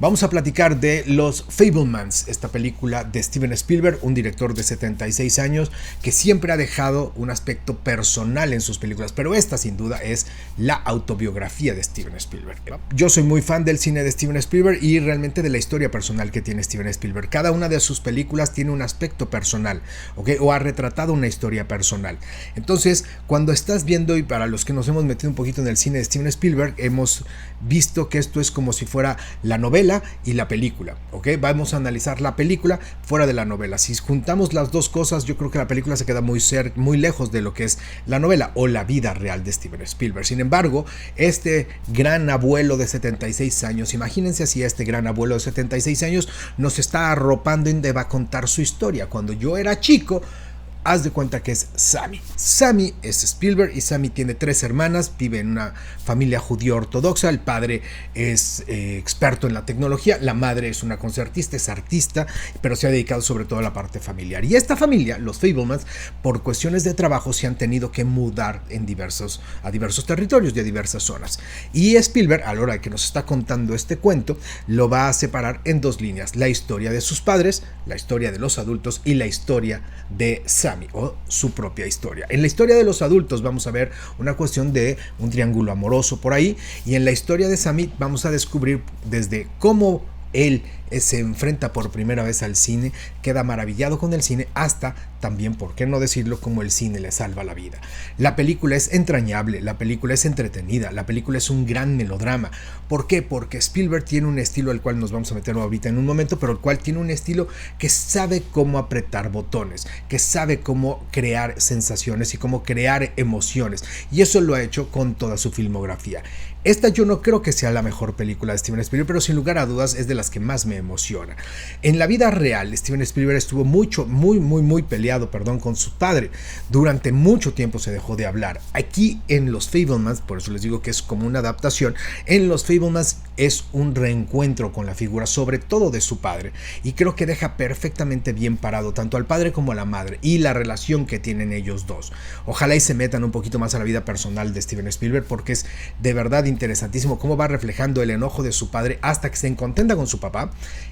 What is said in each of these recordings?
Vamos a platicar de Los Fabelmans, esta película de Steven Spielberg, un director de 76 años que siempre ha dejado un aspecto personal en sus películas, pero esta sin duda es la autobiografía de Steven Spielberg. Yo soy muy fan del cine de Steven Spielberg y realmente de la historia personal que tiene Steven Spielberg. Cada una de sus películas tiene un aspecto personal, ¿okay? O ha retratado una historia personal. Entonces, cuando estás viendo, y para los que nos hemos metido un poquito en el cine de Steven Spielberg, hemos visto que esto es como si fuera la novela y la película, ¿ok? Vamos a analizar la película fuera de la novela. Si juntamos las dos cosas, yo creo que la película se queda muy lejos de lo que es la novela o la vida real de Steven Spielberg. Sin embargo, este gran abuelo de 76 años, imagínense si este gran abuelo de 76 años nos está arropando y va a contar su historia. Cuando yo era chico, haz de cuenta que es Sammy. Sammy es Spielberg y Sammy tiene 3 hermanas, vive en una familia judío ortodoxa. El padre es experto en la tecnología, la madre es una concertista, es artista, pero se ha dedicado sobre todo a la parte familiar. Y esta familia, los Fabelmans, por cuestiones de trabajo se han tenido que mudar a diversos territorios y a diversas zonas. Y Spielberg, a la hora de que nos está contando este cuento, lo va a separar en 2 líneas: la historia de sus padres, la historia de los adultos y la historia de Sammy, o su propia historia. En la historia de los adultos vamos a ver una cuestión de un triángulo amoroso por ahí, y en la historia de Sammy vamos a descubrir desde cómo él se enfrenta por primera vez al cine, queda maravillado con el cine, hasta también, por qué no decirlo, como el cine le salva la vida. La película es entrañable, la película es entretenida, la película es un gran melodrama. ¿Por qué? Porque Spielberg tiene un estilo al cual nos vamos a meter ahorita en un momento, pero el cual tiene un estilo que sabe cómo apretar botones, que sabe cómo crear sensaciones y cómo crear emociones, y eso lo ha hecho con toda su filmografía. Esta yo no creo que sea la mejor película de Steven Spielberg, pero sin lugar a dudas es de las que más me emociona. En la vida real, Steven Spielberg estuvo muy peleado con su padre. Durante mucho tiempo se dejó de hablar. Aquí en Los Fabelmans, por eso les digo que es como una adaptación, en Los Fabelmans es un reencuentro con la figura, sobre todo de su padre, y creo que deja perfectamente bien parado tanto al padre como a la madre y la relación que tienen ellos dos. Ojalá y se metan un poquito más a la vida personal de Steven Spielberg, porque es de verdad interesantísimo cómo va reflejando el enojo de su padre hasta que se encontenta con su papá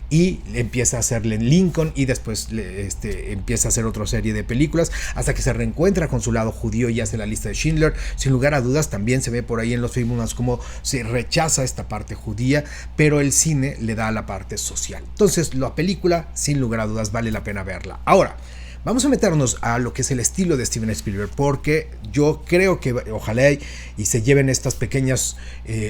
y empieza a hacerle Lincoln, y después empieza a hacer otra serie de películas hasta que se reencuentra con su lado judío y hace La lista de Schindler. Sin lugar a dudas también se ve por ahí en Los Fabelmans cómo se rechaza esta parte judía, pero el cine le da la parte social. Entonces la película sin lugar a dudas vale la pena verla. Ahora vamos a meternos a lo que es el estilo de Steven Spielberg, porque yo creo que ojalá y se lleven estas pequeñas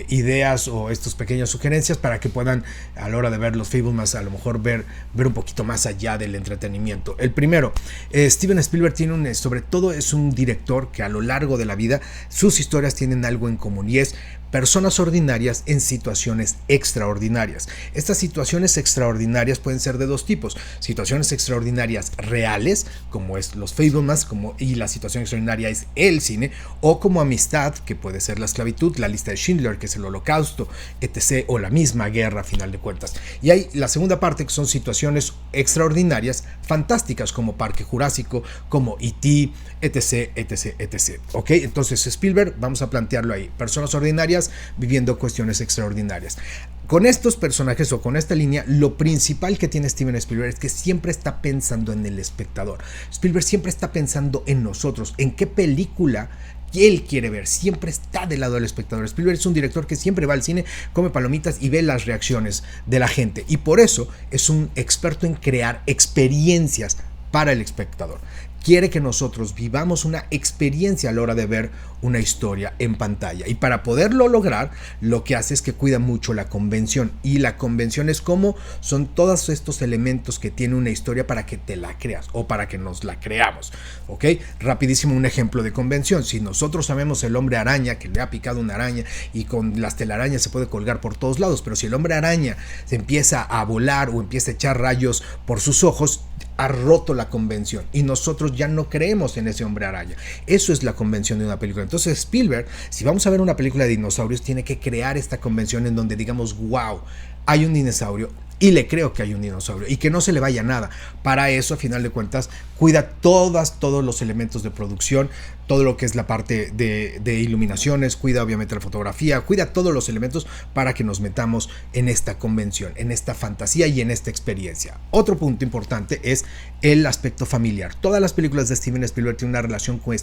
ideas o estas pequeñas sugerencias para que puedan, a la hora de ver Los Fabelmans, a lo mejor ver un poquito más allá del entretenimiento. El primero, Steven Spielberg tiene sobre todo es un director que a lo largo de la vida sus historias tienen algo en común, y es personas ordinarias en situaciones extraordinarias. Estas situaciones extraordinarias pueden ser de 2 tipos: situaciones extraordinarias reales, como es Los Fabelmans, y la situación extraordinaria es el cine, o como amistad, que puede ser la esclavitud, La lista de Schindler, que es el Holocausto, etc., o la misma guerra a final de cuentas. Y hay la segunda parte, que son situaciones extraordinarias fantásticas, como Parque Jurásico, como E.T., etc. ¿Ok? Entonces Spielberg, vamos a plantearlo ahí: personas ordinarias viviendo cuestiones extraordinarias. Con estos personajes o con esta línea, lo principal que tiene Steven Spielberg es que siempre está pensando en el espectador. Spielberg siempre está pensando en nosotros, en qué película que él quiere ver, siempre está del lado del espectador. Spielberg es un director que siempre va al cine, come palomitas y ve las reacciones de la gente, y por eso es un experto en crear experiencias para el espectador. Quiere que nosotros vivamos una experiencia a la hora de ver una historia en pantalla, y para poderlo lograr lo que hace es que cuida mucho la convención, y la convención es como son todos estos elementos que tiene una historia para que te la creas o para que nos la creamos. ¿Ok? Rapidísimo un ejemplo de convención: si nosotros sabemos el hombre araña que le ha picado una araña y con las telarañas se puede colgar por todos lados, pero si el hombre araña se empieza a volar o empieza a echar rayos por sus ojos, ha roto la convención y nosotros ya no creemos en ese hombre araña. Eso es la convención de una película. Entonces Spielberg, si vamos a ver una película de dinosaurios, tiene que crear esta convención en donde digamos, wow, hay un dinosaurio, y le creo que hay un dinosaurio y que no se le vaya nada. Para eso, a final de cuentas, cuida todos los elementos de producción, todo lo que es la parte de iluminaciones, cuida obviamente la fotografía, cuida todos los elementos para que nos metamos en esta convención, en esta fantasía y en esta experiencia. Otro punto importante es el aspecto familiar. Todas las películas de Steven Spielberg tienen una relación con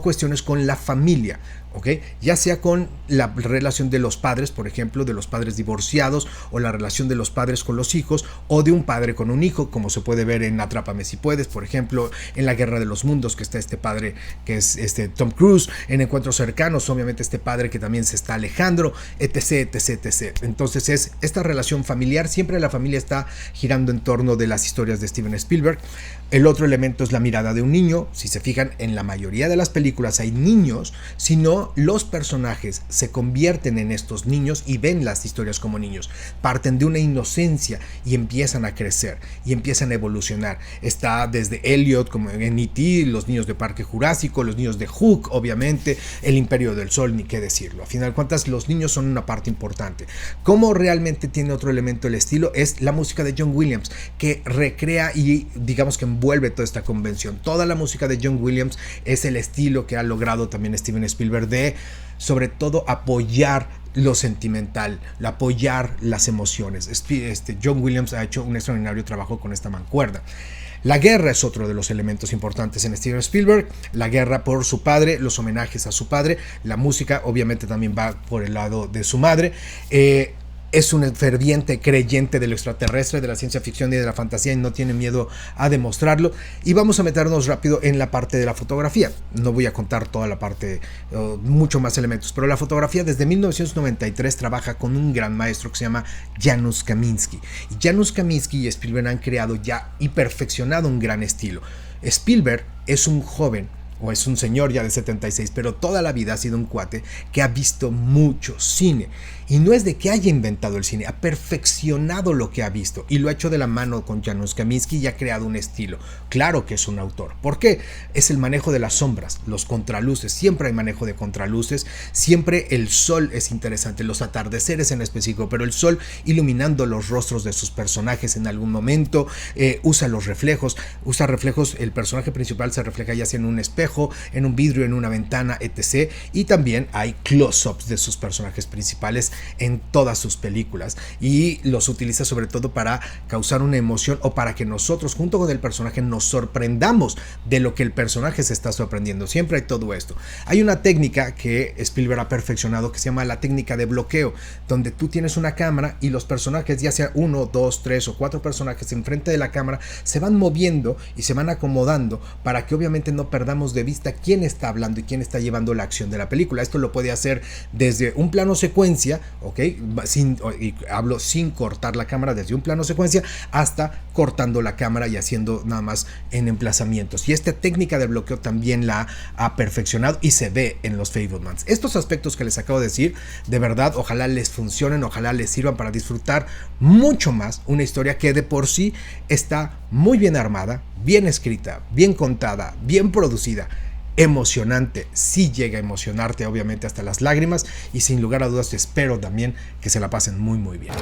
cuestiones con la familia, ¿ok? Ya sea con la relación de los padres, por ejemplo, de los padres divorciados, o la relación de los padres con los hijos, o de un padre con un hijo, como se puede ver en Atrápame si puedes, por ejemplo, en La Guerra de los Mundos, que está este padre que es Tom Cruise, en Encuentros Cercanos, obviamente este padre que también se está alejando, etc, etc, etc. Entonces es esta relación familiar, siempre la familia está girando en torno de las historias de Steven Spielberg. El otro elemento es la mirada de un niño. Si se fijan, en la mayoría de las películas hay niños, sino los personajes se convierten en estos niños y ven las historias como niños. Parten de una inocencia y empiezan a crecer y empiezan a evolucionar. Está desde Elliot, como en E.T., los niños de Parque Jurásico, los niños de Hook, obviamente, El Imperio del Sol, ni qué decirlo. A final de cuentas, los niños son una parte importante. Como realmente tiene otro elemento el estilo es la música de John Williams, que recrea y digamos que envuelve toda esta convención. Toda la música de John Williams es el estilo que ha logrado también Steven Spielberg de, sobre todo, apoyar lo sentimental, apoyar las emociones. John Williams ha hecho un extraordinario trabajo con esta mancuerna. La guerra es otro de los elementos importantes en Steven Spielberg. La guerra por su padre, los homenajes a su padre. La música obviamente también va por el lado de su madre. Es un ferviente creyente de lo extraterrestre, de la ciencia ficción y de la fantasía, y no tiene miedo a demostrarlo. Y vamos a meternos rápido en la parte de la fotografía. No voy a contar toda la parte, mucho más elementos, pero la fotografía desde 1993 trabaja con un gran maestro que se llama Janusz Kaminski. Y Janusz Kaminski y Spielberg han creado ya y perfeccionado un gran estilo. Spielberg es un joven, o es un señor ya de 76, pero toda la vida ha sido un cuate que ha visto mucho cine. Y no es de que haya inventado el cine, ha perfeccionado lo que ha visto y lo ha hecho de la mano con Janusz Kaminski y ha creado un estilo. Claro que es un autor. ¿Por qué? Es el manejo de las sombras, los contraluces. Siempre hay manejo de contraluces, siempre el sol es interesante, los atardeceres en específico, pero el sol iluminando los rostros de sus personajes en algún momento, usa los reflejos, el personaje principal se refleja ya sea en un espejo, en un vidrio, en una ventana, etc. Y también hay close-ups de sus personajes principales en todas sus películas y los utiliza sobre todo para causar una emoción o para que nosotros junto con el personaje nos sorprendamos de lo que el personaje se está sorprendiendo. Siempre hay todo esto. Hay una técnica que Spielberg ha perfeccionado que se llama la técnica de bloqueo, donde tú tienes una cámara y los personajes, ya sea 1, 2, 3 o 4 personajes enfrente de la cámara, se van moviendo y se van acomodando para que obviamente no perdamos de vista quién está hablando y quién está llevando la acción de la película. Esto lo puede hacer desde un plano secuencia, ¿ok? Y hablo sin cortar la cámara, desde un plano secuencia hasta cortando la cámara y haciendo nada más en emplazamientos. Y esta técnica de bloqueo también la ha perfeccionado y se ve en los Fabelmans. Estos aspectos que les acabo de decir, de verdad, ojalá les funcionen, ojalá les sirvan para disfrutar mucho más una historia que de por sí está muy bien armada, bien escrita, bien contada, bien producida, emocionante. Sí llega a emocionarte obviamente hasta las lágrimas y sin lugar a dudas espero también que se la pasen muy muy bien.